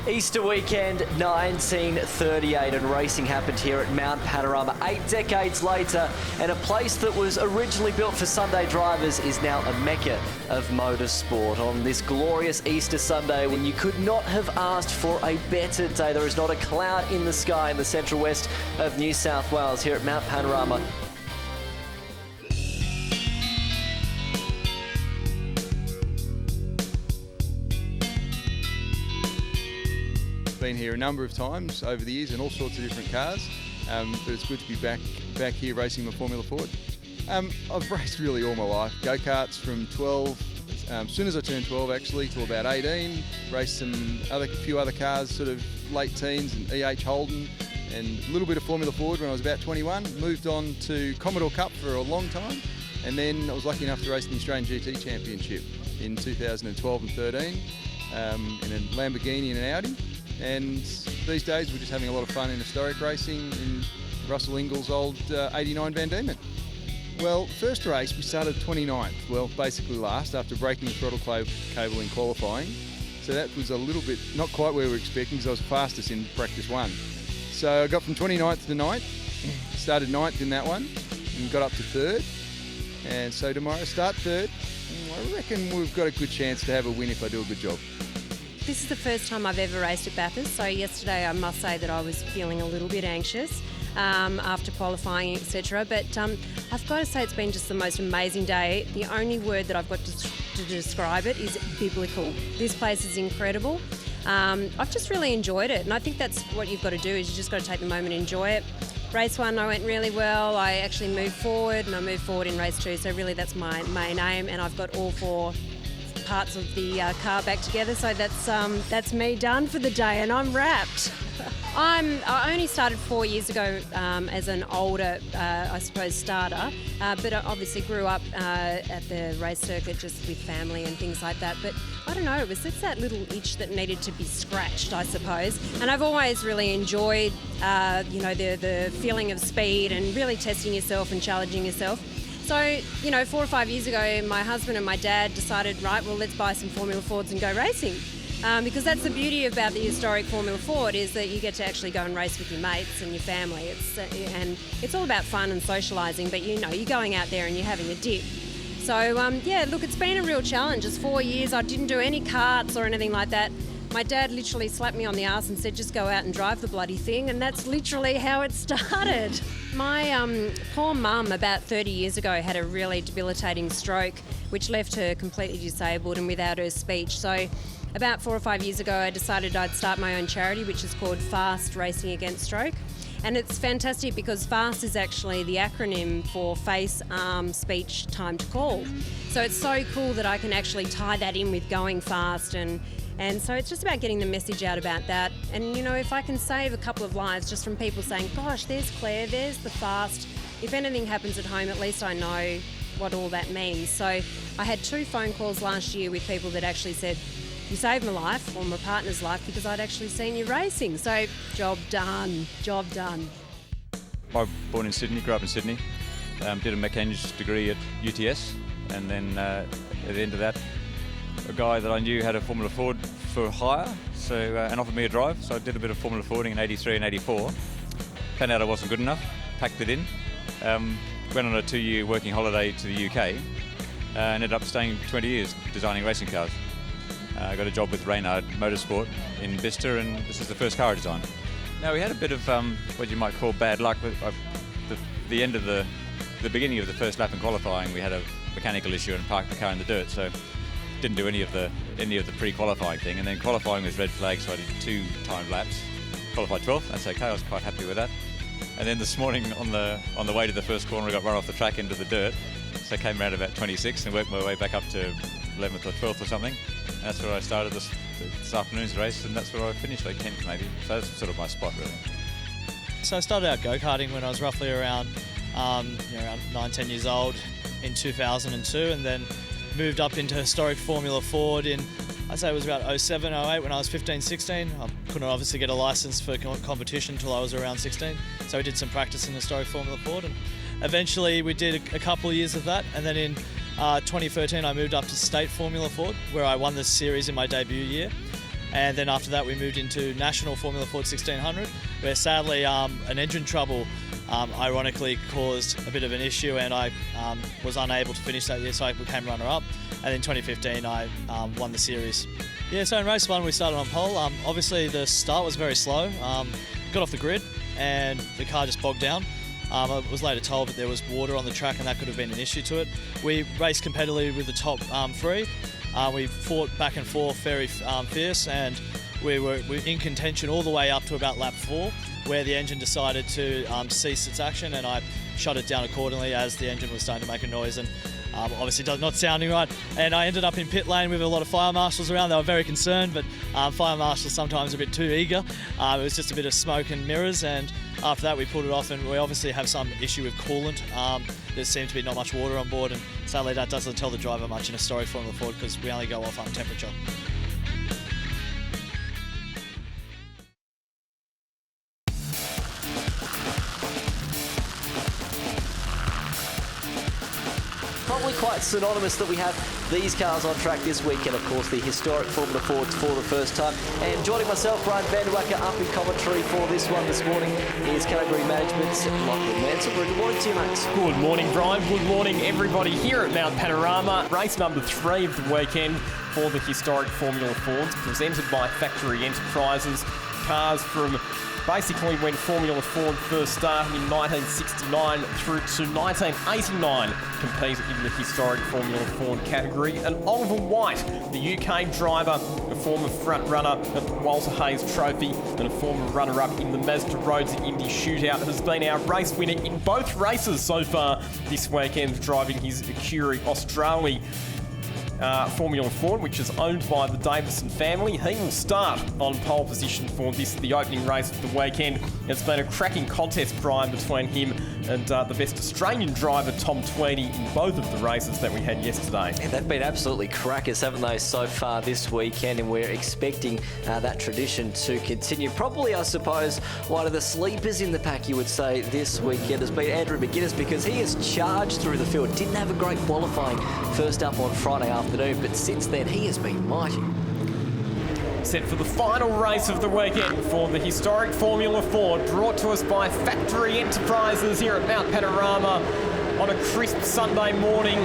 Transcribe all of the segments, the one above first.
Easter weekend 1938, and racing happened here at Mount Panorama 8 decades later, and a place that was originally built for Sunday drivers is now a mecca of motorsport. On this glorious Easter Sunday, when you could not have asked for a better day, there is not a cloud in the sky in the central west of New South Wales here at Mount Panorama. Been here a number of times over the years in all sorts of different cars, but it's good to be back here racing my Formula Ford. I've raced really all my life, go-karts from 12, as soon as I turned 12 actually, to about 18, raced a few other cars, sort of late teens, and EH Holden, and a little bit of Formula Ford when I was about 21, moved on to Commodore Cup for a long time, and then I was lucky enough to race in the Australian GT Championship in 2012 and 13, in a Lamborghini and an Audi. And these days we're just having a lot of fun in historic racing in Russell Ingall's old 89 Van Diemen. Well, first race we started 29th, well basically last, after breaking the throttle cable in qualifying. So that was a little bit, not quite where we were expecting, because I was fastest in practice one. So I got from 29th to 9th, started 9th in that one, and got up to 3rd. And so tomorrow start 3rd. I reckon we've got a good chance to have a win if I do a good job. This is the first time I've ever raced at Bathurst, so yesterday I must say that I was feeling a little bit anxious after qualifying, etc. But I've got to say it's been just the most amazing day. The only word that I've got to describe it is biblical. This place is incredible. I've just really enjoyed it, and I think that's what you've got to do, is you just got to take the moment and enjoy it. Race 1 I went really well. I actually moved forward, and I moved forward in race 2, so really that's my main aim, and I've got all 4 parts of the car back together, so that's me done for the day, and I'm wrapped. I only started 4 years ago as an older, I suppose, starter, but I obviously grew up at the race circuit just with family and things like that. But I don't know, it's that little itch that needed to be scratched, I suppose. And I've always really enjoyed, the feeling of speed and really testing yourself and challenging yourself. So, 4 or 5 years ago, my husband and my dad decided, right, well, let's buy some Formula Fords and go racing. Because that's the beauty about the historic Formula Ford, is that you get to actually go and race with your mates and your family. And it's all about fun and socialising, but you're going out there and you're having a dip. So, look, it's been a real challenge. It's 4 years. I didn't do any karts or anything like that. My dad literally slapped me on the arse and said, just go out and drive the bloody thing, and that's literally how it started. My poor mum, about 30 years ago, had a really debilitating stroke, which left her completely disabled and without her speech. So about 4 or 5 years ago, I decided I'd start my own charity, which is called FAST, Racing Against Stroke. And it's fantastic because FAST is actually the acronym for face, arm, speech, time to call. So it's so cool that I can actually tie that in with going fast, and so it's just about getting the message out about that. And, if I can save a couple of lives just from people saying, gosh, there's Claire, there's the fast. If anything happens at home, at least I know what all that means. So I had 2 phone calls last year with people that actually said, you saved my life, or my partner's life, because I'd actually seen you racing. So job done, job done. I was born in Sydney, grew up in Sydney, did a mechanics degree at UTS, and then at the end of that, a guy that I knew had a Formula Ford for hire, and offered me a drive. So I did a bit of Formula Fording in 83 and 84. Found out I wasn't good enough, packed it in, went on a 2-year working holiday to the UK, ended up staying 20 years designing racing cars. I got a job with Reynard Motorsport in Bicester, and this is the first car I designed. Now, we had a bit of what you might call bad luck with the end of the beginning of the first lap in qualifying. We had a mechanical issue and parked the car in the dirt, so didn't do any of the pre-qualifying thing. And then qualifying was red flag, so I did 2 timed laps. Qualified 12th, that's okay, I was quite happy with that. And then this morning on the way to the first corner, I got run off the track into the dirt, so I came around about 26th and worked my way back up to 11th or 12th or something. And that's where I started this afternoon's race, and that's where I finished, like 10th maybe. So that's sort of my spot, really. So I started out go-karting when I was roughly around 9-10 years old in 2002, and then moved up into historic Formula Ford in, I'd say it was about 07, 08 when I was 15, 16. I couldn't obviously get a licence for competition until I was around 16. So we did some practice in historic Formula Ford, and eventually we did a couple of years of that. And then in 2013 I moved up to State Formula Ford, where I won the series in my debut year. And then after that, we moved into National Formula Ford 1600, where sadly an engine trouble ironically caused a bit of an issue, and I was unable to finish that year, so I became runner-up. And in 2015, I won the series. Yeah, so in race 1, we started on pole. Obviously, the start was very slow. Got off the grid, and the car just bogged down. I was later told that there was water on the track, and that could have been an issue to it. We raced competitively with the top 3. We fought back and forth very fierce, and we were in contention all the way up to about lap 4, where the engine decided to cease its action, and I shut it down accordingly as the engine was starting to make a noise, and obviously not sounding right. And I ended up in pit lane with a lot of fire marshals around. They were very concerned, but fire marshals sometimes a bit too eager. It was just a bit of smoke and mirrors, and after that we pulled it off, and we obviously have some issue with coolant. There seems to be not much water on board, and sadly that doesn't tell the driver much in a historic Formula Ford, because we only go off temperature. Probably quite synonymous that we have these cars on track this weekend. Of course, the historic Formula Fords for the first time. And joining myself, Brian Vanderwacker, up in commentary for this one this morning is category management's Lachlan Mansell. Good morning to you, mate. Good morning, Brian. Good morning, everybody here at Mount Panorama. Race number 3 of the weekend for the historic Formula Fords, presented by Factory Enterprises. Cars from basically when Formula Ford first started in 1969 through to 1989, competed in the historic Formula Ford category. And Oliver White, the UK driver, a former front runner at the Walter Hayes Trophy and a former runner-up in the Mazda Roads Indy Shootout, has been our race winner in both races so far this weekend, driving his Acura Australia Formula Ford, which is owned by the Davison family. He will start on pole position for this, the opening race of the weekend. It's been a cracking contest, Brian, between him and the best Australian driver, Tom Tweedy, in both of the races that we had yesterday. Yeah, they've been absolutely crackers, haven't they, so far this weekend, and we're expecting that tradition to continue. Probably, I suppose, one of the sleepers in the pack, you would say, this weekend has been Andrew McGuinness, because he has charged through the field. Didn't have a great qualifying first up on Friday afternoon, but since then he has been mighty. Set for the final race of the weekend for the historic Formula Ford, brought to us by Factory Enterprises here at Mount Panorama on a crisp Sunday morning.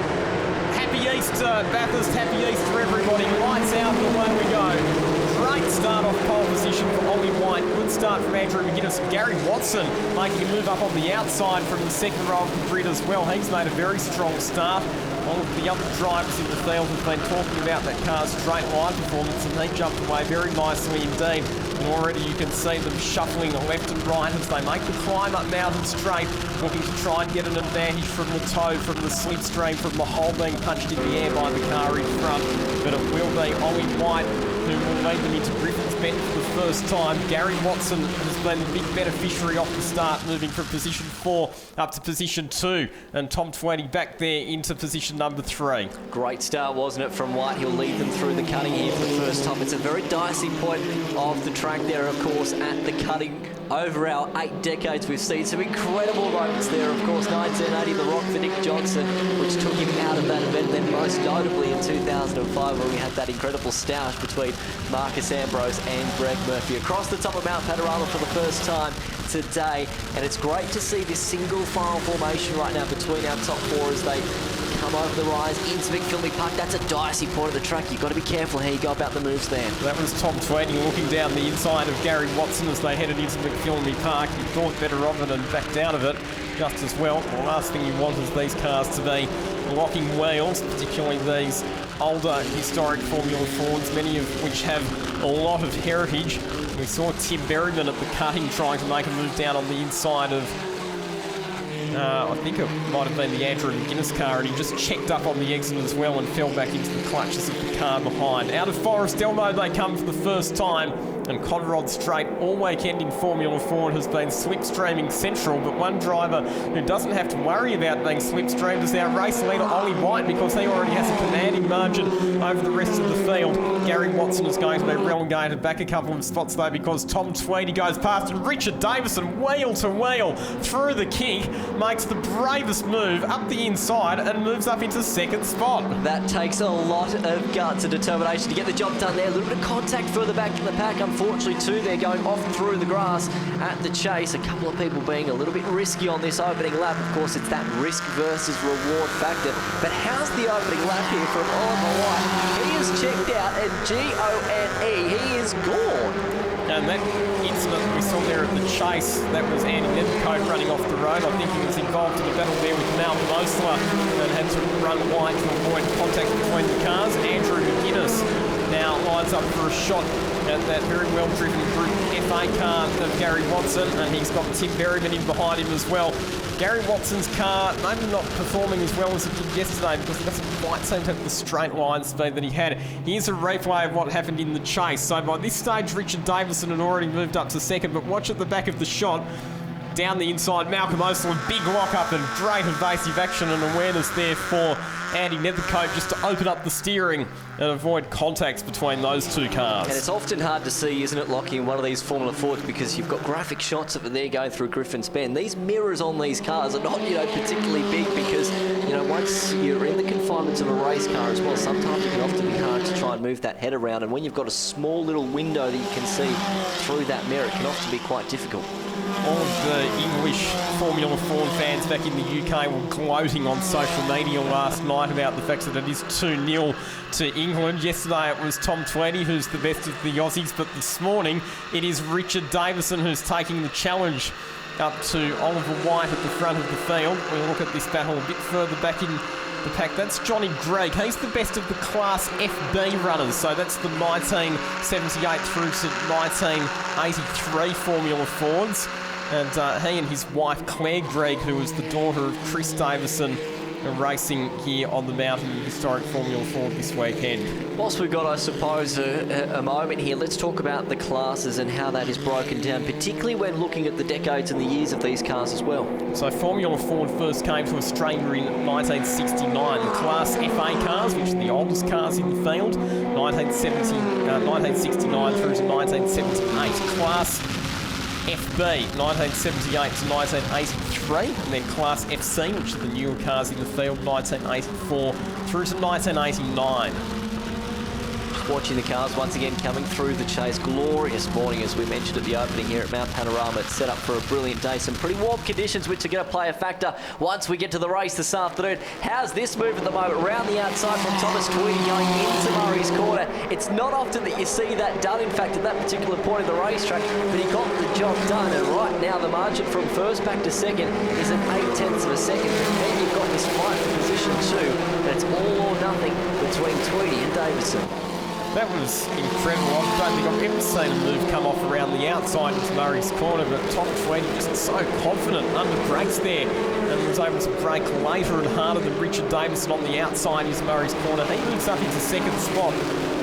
Happy Easter, Bathurst, happy Easter everybody. Lights out and away we go. Great start off pole position for Ollie White. Good start from Andrew McGuinness. Gary Watson making a move up on the outside from the second row of the grid as well. He's made a very strong start. All of the other drivers in the field have been talking about that car's straight line performance, and they jumped away very nicely indeed. And already you can see them shuffling left and right as they make the climb up Mountain Straight, looking to try and get an advantage from the toe, from the slipstream, from the hole being punched in the air by the car in front. But it will be Ollie White who will lead them into Griffin's Bend for the first time. Gary Watson has been the big beneficiary off the start, moving from position 4 up to position 2. And Tom Tweedy back there into position number 3. Great start, wasn't it, from White? He'll lead them through the cutting here for the first time. It's a very dicey point of the track there, of course, at the cutting. Over our 8 decades, we've seen some incredible moments there. Of course, 1980, the Rock for Nick Johnson, which took him out of that event. Then most notably in 2005, where we had that incredible stoush between Marcus Ambrose and Greg Murphy across the top of Mount Panorama for the first time today. And it's great to see this single file formation right now between our top 4 as they come over the rise into McPhilby Park. That's a dicey point of the track. You've got to be careful how you go about the moves there. That was Tom Tweedy looking down the inside of Gary Watson as they headed into McPhilby Park. He thought better of it and backed out of it just as well. The last thing you want is these cars to be blocking wheels, particularly these older historic Formula Fords, many of which have a lot of heritage. We saw Tim Berryman at the cutting trying to make a move down on the inside of I think it might have been the Andrew McGuinness car, and he just checked up on the exit as well and fell back into the clutches of the car behind. Out of Forest Elmo they come for the first time, and Conrod Straight all weekend in Formula Ford has been slipstreaming central, but one driver who doesn't have to worry about being slipstreamed is our race leader Ollie White, because he already has a commanding margin over the rest of the field. Gary Watson is going to be relegated back a couple of spots though, because Tom Tweedy goes past, and Richard Davison wheel to wheel through the kick, makes the bravest move up the inside and moves up into second spot. That takes a lot of guts and determination to get the job done there. A little bit of contact further back in the pack, unfortunately, too. They're going off through the grass at the chase. A couple of people being a little bit risky on this opening lap. Of course, it's that risk versus reward factor. But how's the opening lap here from Oliver White? He is checked out, and Gone, he is gone. And that incident we saw there at the chase, that was Andy Nethercote running off the road. I think he was involved in a battle there with Mount Panorama and had to run wide to avoid contact between the cars. Andrew McGuinness now lines up for a shot at that very well-driven Group FA car of Gary Watson, and he's got Tim Berryman in behind him as well. Gary Watson's car maybe not performing as well as it did yesterday because he doesn't quite seem to have the straight line speed that he had. Here's a replay of what happened in the chase. So by this stage, Richard Davison had already moved up to second, but watch at the back of the shot. Down the inside, Malcolm Osler, big lock-up and great evasive action and awareness there for Andy Nethercote just to open up the steering and avoid contacts between those two cars. And it's often hard to see, isn't it, Lockie, in one of these Formula Fords because you've got graphic shots of it there going through Griffin's Bend. These mirrors on these cars are not, particularly big because, once you're in the confinements of a race car as well, sometimes it can often be hard to try and move that head around. And when you've got a small little window that you can see through that mirror, it can often be quite difficult. All of the English Formula Ford fans back in the UK were gloating on social media last night about the fact that it is 2-0 to England. Yesterday it was Tom Tweedy who's the best of the Aussies, but this morning it is Richard Davison who's taking the challenge up to Oliver White at the front of the field. We'll look at this battle a bit further back in the pack. That's Johnny Gregg. He's the best of the Class FB runners, so that's the 1978 through to 1983 Formula Fords. And he and his wife Claire Gregg, who was the daughter of Chris Davison, are racing here on the mountain in historic Formula Ford this weekend. Whilst we've got, I suppose, a moment here, let's talk about the classes and how that is broken down, particularly when looking at the decades and the years of these cars as well. So Formula Ford first came to Australia in 1969. The Class FA cars, which are the oldest cars in the field, 1969 through to 1978. Class FB, 1978 to 1983, and then Class FC, which are the newer cars in the field, 1984 through to 1989. Watching the cars once again coming through the chase. Glorious morning, as we mentioned at the opening here at Mount Panorama. It's set up for a brilliant day. Some pretty warm conditions, which are going to play a factor once we get to the race this afternoon. How's this move at the moment? Round the outside from Thomas Tweedy going into Murray's corner. It's not often that you see that done, in fact, at that particular point of the racetrack, but he got the job done. And right now, the margin from first back to second is at 0.8 of a second. Then you've got this fight for position 2, and it's all or nothing between Tweedy and Davison. That was incredible. I don't think I've ever seen a move come off around the outside into Murray's corner, but Tom Tweedy just so confident under brakes there and was able to brake later and harder than Richard Davison on the outside into Murray's corner. He moves up into second spot.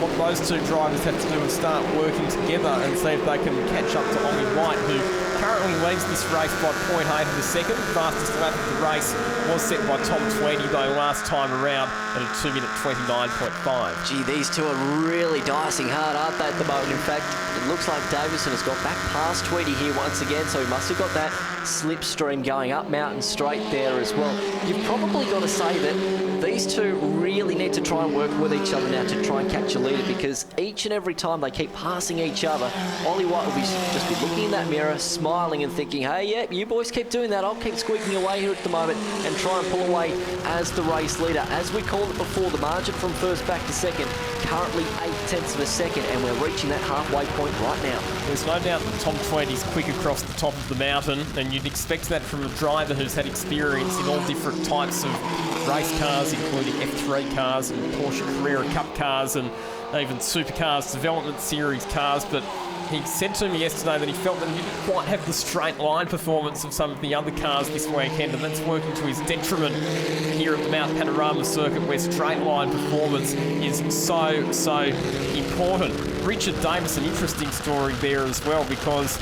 What those two drivers have to do is start working together and see if they can catch up to Ollie White, who currently leads this race by 0.8 of a second. Fastest lap of the race was set by Tom Tweedy, though, last time around at a 2-minute 29.5. Gee, these two are really dicing hard, aren't they, at the moment? In fact, it looks like Davison has got back past Tweedy here once again, so he must have got that slipstream going up Mountain Straight there as well. You've probably got to say that these two really need to try and work with each other now to try and catch a leader, because each and every time they keep passing each other, Ollie White will just be looking in that mirror, smiling and thinking, hey, yeah, you boys keep doing that. I'll keep squeaking away here at the moment and try and pull away as the race leader. As we called it before, the margin from first back to second, currently 0.8 of a second, and we're reaching that halfway point right now. There's no doubt that Tom Tweedy's quick across the top of the mountain, and you'd expect that from a driver who's had experience in all different types of race cars, including F3 cars and Porsche Carrera Cup cars and even Supercars Development Series cars. But he said to me yesterday that he felt that he didn't quite have the straight line performance of some of the other cars this weekend, and that's working to his detriment here at the Mount Panorama circuit, where straight line performance is so important. Richard Davison, interesting story there as well, because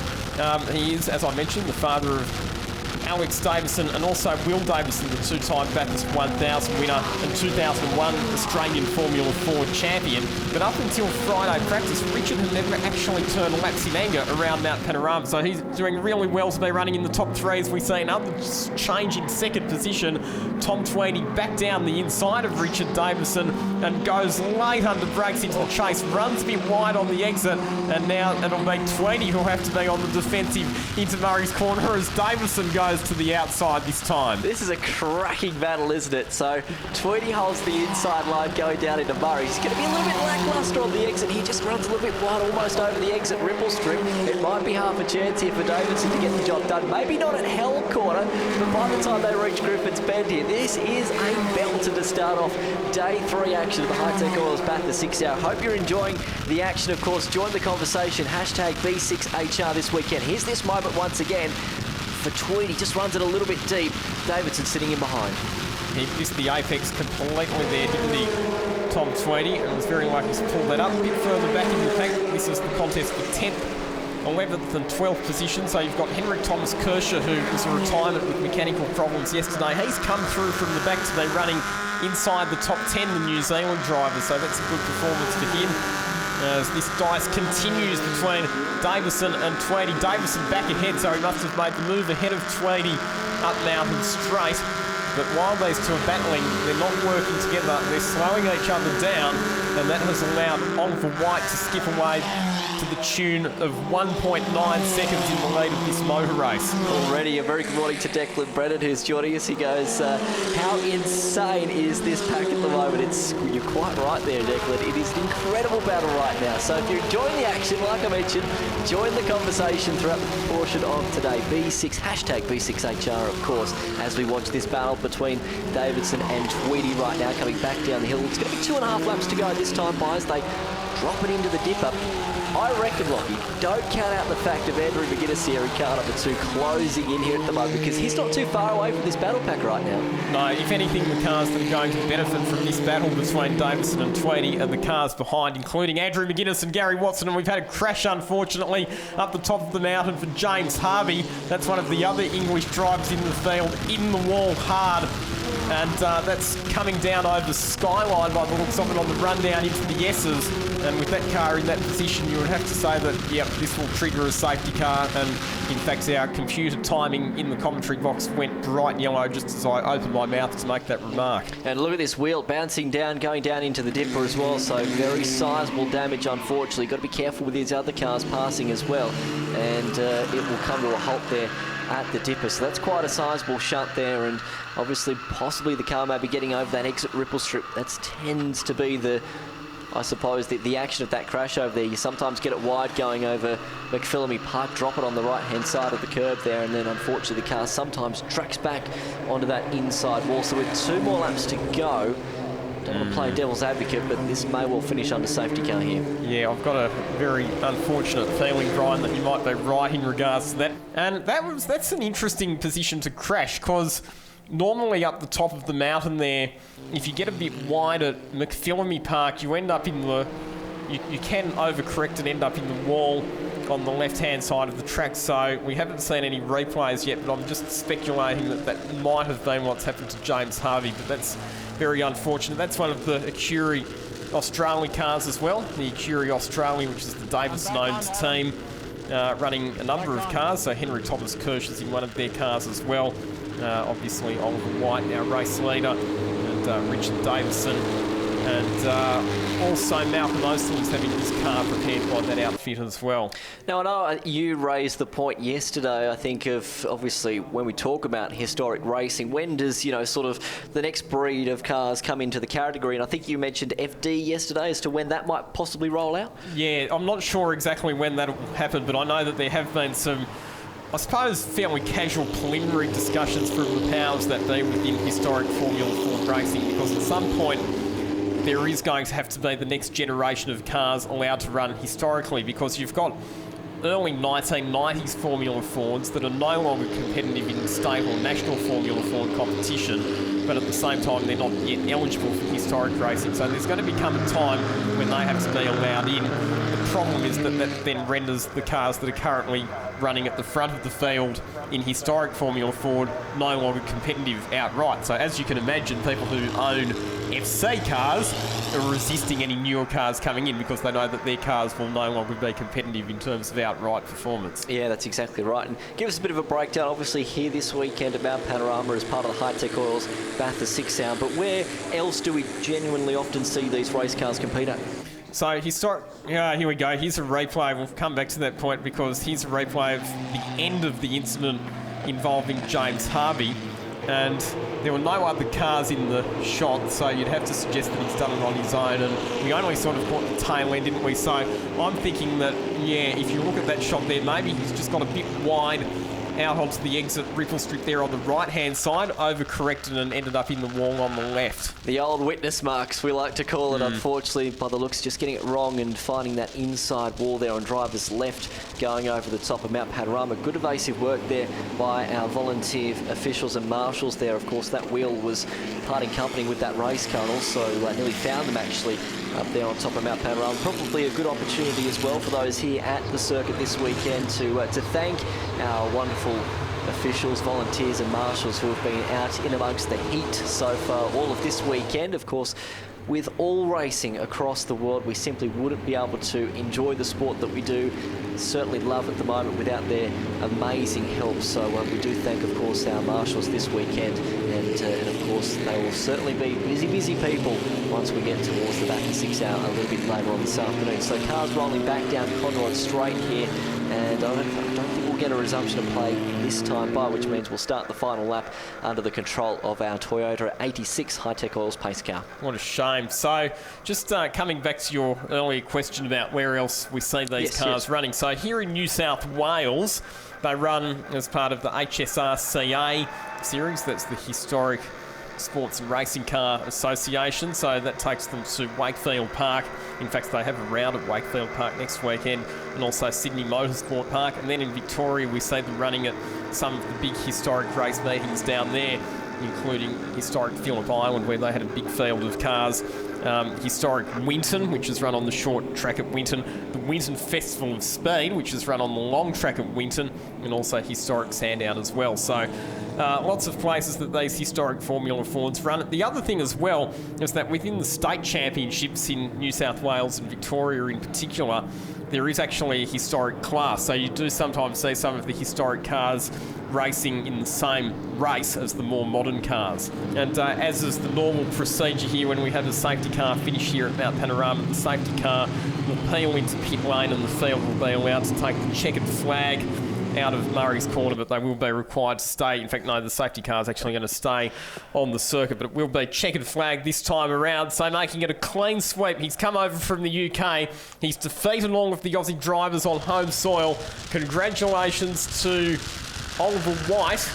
he is, as I mentioned, the father of Alex Davison and also Will Davison, the two-time Bathurst 1000 winner and 2001 Australian Formula Ford champion. But up until Friday practice, Richard had never actually turned laps in anger around Mount Panorama. So he's doing really well to be running in the top three, as we see another change in second position. Tom Tweedy back down the inside of Richard Davison and goes late under brakes into the chase, runs a bit wide on the exit, and now it'll be Tweedy who'll have to be on the defensive into Murray's corner as Davison goes to the outside this time. This is a cracking battle, isn't it? So Tweedy holds the inside line going down into Murray. He's going to be a little bit lacklustre on the exit. He just runs a little bit wide, almost over the exit ripple strip. It might be half a chance here for Davison to get the job done. Maybe not at Hell Corner, but by the time they reach Griffin's Bend here, this is a belter to start off day 3 action of the Hi-Tec Oils Bathurst 6 Hour. Hope you're enjoying the action, of course. Join the conversation, hashtag B6HR this weekend. Here's this moment once again for Tweedy. Just runs it a little bit deep. Davidson sitting in behind. He missed the apex completely there, didn't he, Tom Tweedy? And was very lucky to pull that up a bit further back in the pack. This is the contest for 10th, 11th and 12th position. So you've got Henrik Thomas Kerscher, who was a retirement with mechanical problems yesterday. He's come through from the back today running inside the top 10, the New Zealand driver. So that's a good performance for him. As this dice continues between Davison and Tweedy. Davison back ahead, so he must have made the move ahead of Tweedy up Mountain Straight. But while these two are battling, they're not working together. They're slowing each other down, and that has allowed Oliver White to skip away to the tune of 1.9 seconds in the lead of this motor race. Already a very good morning to Declan Brennan, who's joining us. He goes, how insane is this pack at the moment? You're quite right there, Declan. It is an incredible battle right now. So if you're enjoying the action, like I mentioned, join the conversation throughout the portion of today. B6, hashtag B6HR, of course, as we watch this battle between Davidson and Tweedy right now, coming back down the hill. It's going to be 2.5 laps to go this time, by as they drop it into the dipper. I reckon, Lockie, don't count out the fact of Andrew McGuinness here in car number 2 closing in here at the moment, because he's not too far away from this battle pack right now. No, if anything, the cars that are going to benefit from this battle between Davison and Tweedy are the cars behind, including Andrew McGuinness and Gary Watson. And we've had a crash, unfortunately, up the top of the mountain for James Harvey. That's one of the other English drivers in the field, in the wall hard. And that's coming down over Skyline by the looks of it on the run down into the S's. And with that car in that position, you would have to say that, yep, this will trigger a safety car. And in fact, our computer timing in the commentary box went bright yellow just as I opened my mouth to make that remark. And look at this wheel bouncing down, going down into the dipper as well. So very sizable damage, unfortunately. Got to be careful with these other cars passing as well. And it will come to a halt there at the dipper. So that's quite a sizable shunt there, and obviously possibly the car may be getting over that exit ripple strip. That tends to be the, I suppose, the action of that crash over there. You sometimes get it wide going over McPhillamy Park, drop it on the right hand side of the curb there, and then unfortunately the car sometimes tracks back onto that inside wall. So with 2 more laps to go, don't want to play devil's advocate, but this may well finish under safety car here. Yeah, I've got a very unfortunate feeling, Brian, that you might be right in regards to that. And that's an interesting position to crash, because normally up the top of the mountain there, if you get a bit wide at McPhillamy Park, you end up in the... You can overcorrect and end up in the wall on the left-hand side of the track. So we haven't seen any replays yet, but I'm just speculating that might have been what's happened to James Harvey, but that's very unfortunate. That's one of the Acuri Australia cars as well. The Acuri Australia, which is the Davison-owned team, running a number of cars. So Henry Thomas Kirsch is in one of their cars as well. Obviously Oliver White, our race leader, and Richard Davison. And also Malcolm Ostel is having his car prepared by that outfit as well. Now, I know you raised the point yesterday, I think, of obviously when we talk about historic racing, when does, sort of the next breed of cars come into the category? And I think you mentioned FD yesterday as to when that might possibly roll out. Yeah, I'm not sure exactly when that'll happen, but I know that there have been some, I suppose, fairly casual preliminary discussions from the powers that be within historic Formula 4 racing, because at some point there is going to have to be the next generation of cars allowed to run historically, because you've got early 1990s Formula Fords that are no longer competitive in state or national Formula Ford competition, but at the same time they're not yet eligible for historic racing. So there's going to become a time when they have to be allowed in. The problem is that then renders the cars that are currently running at the front of the field in historic Formula Ford no longer competitive outright. So as you can imagine, people who own FC cars are resisting any newer cars coming in because they know that their cars will no longer be competitive in terms of outright performance. Yeah, that's exactly right. And give us a bit of a breakdown, obviously, here this weekend at Mount Panorama as part of the hi-tec Oils Bathurst 6 Hour. But where else do we genuinely often see these race cars compete at? So here we go. Here's a replay. We'll come back to that point because here's a replay of the end of the incident involving James Harvey. And there were no other cars in the shot, so you'd have to suggest that he's done it on his own. And we only sort of caught the tail end, didn't we? So I'm thinking that, yeah, if you look at that shot there, maybe he's just got a bit wide out onto the exit ripple strip there on the right-hand side, overcorrected and ended up in the wall on the left. The old witness marks, we like to call it, unfortunately, by the looks, just getting it wrong and finding that inside wall there on driver's left, going over the top of Mount Panorama. Good evasive work there by our volunteer officials and marshals there. Of course, that wheel was parting company with that race car and also nearly found them actually up there on top of Mount Panorama. Probably a good opportunity as well for those here at the circuit this weekend to thank our wonderful officials, volunteers and marshals who have been out in amongst the heat so far all of this weekend. Of course, with all racing across the world, we simply wouldn't be able to enjoy the sport that we do, certainly love at the moment, without their amazing help. So we do thank, of course, our marshals this weekend, and of course they will certainly be busy people once we get towards the Bathurst 6 Hour a little bit later on this afternoon. So cars rolling back down Conrod Straight here, and I don't think we'll get a resumption of play this time by, which means we'll start the final lap under the control of our Toyota 86 hi-tec Oils pace car. What a shame. So just coming back to your earlier question about where else we see these cars running. So here in New South Wales, they run as part of the HSRCA series. That's the Historic Sports and Racing Car Association. So that takes them to Wakefield Park. In fact, they have a round at Wakefield Park next weekend, and also Sydney Motorsport Park. And then in Victoria, we see them running at some of the big historic race meetings down there, including historic Phillip Island, where they had a big field of cars. Historic Winton, which is run on the short track at Winton. The Winton Festival of Speed, which is run on the long track at Winton. And also historic Sandown as well. So lots of places that these historic Formula Fords run. The other thing as well is that within the state championships in New South Wales and Victoria in particular, there is actually a historic class. So you do sometimes see some of the historic cars racing in the same race as the more modern cars. And as is the normal procedure here when we have a safety car finish here at Mount Panorama, the safety car will peel into pit lane and the field will be allowed to take the checkered flag out of Murray's corner, but they will be required to stay. In fact, no, the safety car is actually going to stay on the circuit, but it will be checkered flag this time around, so making it a clean sweep. He's come over from the UK. He's defeated all of the Aussie drivers on home soil. Congratulations to Oliver White.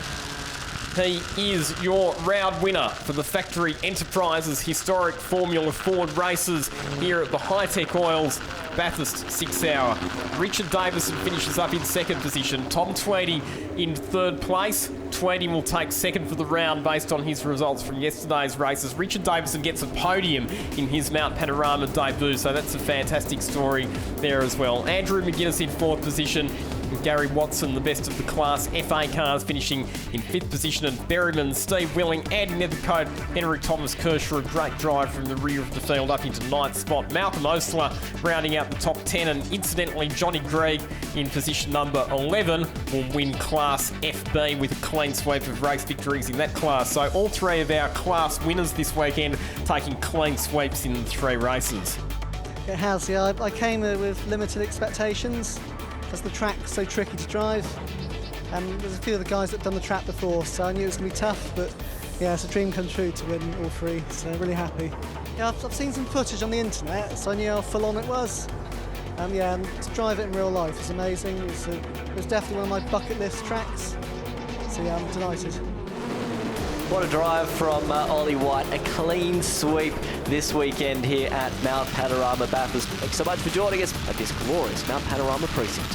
He is your round winner for the Factory Enterprises Historic Formula Ford races here at the hi-tec Oils Bathurst 6 Hour. Richard Davison finishes up in second position. Tom Tweedy in third place. Tweedy will take second for the round based on his results from yesterday's races. Richard Davison gets a podium in his Mount Panorama debut, so that's a fantastic story there as well. Andrew McGuinness in fourth position. Gary Watson, the best of the class FA cars, finishing in fifth position, and Berryman, Steve Willing, Andy Nethercote, Henrik Thomas Kershaw, a great drive from the rear of the field up into ninth spot. Malcolm Osler rounding out the top 10, and incidentally Johnny Gregg in position number 11 will win Class FB with a clean sweep of race victories in that class. So all three of our class winners this weekend taking clean sweeps in the three races. It has, yeah. I came here with limited expectations, as the track's so tricky to drive. There's a few of the guys that have done the track before, so I knew it was going to be tough, but yeah, it's a dream come true to win all three, so I'm really happy. Yeah, I've seen some footage on the internet, so I knew how full on it was. And to drive it in real life is amazing. It was definitely one of my bucket list tracks, so yeah, I'm delighted. What a drive from Ollie White. A clean sweep this weekend here at Mount Panorama Bathurst. Thanks so much for joining us at this glorious Mount Panorama precinct.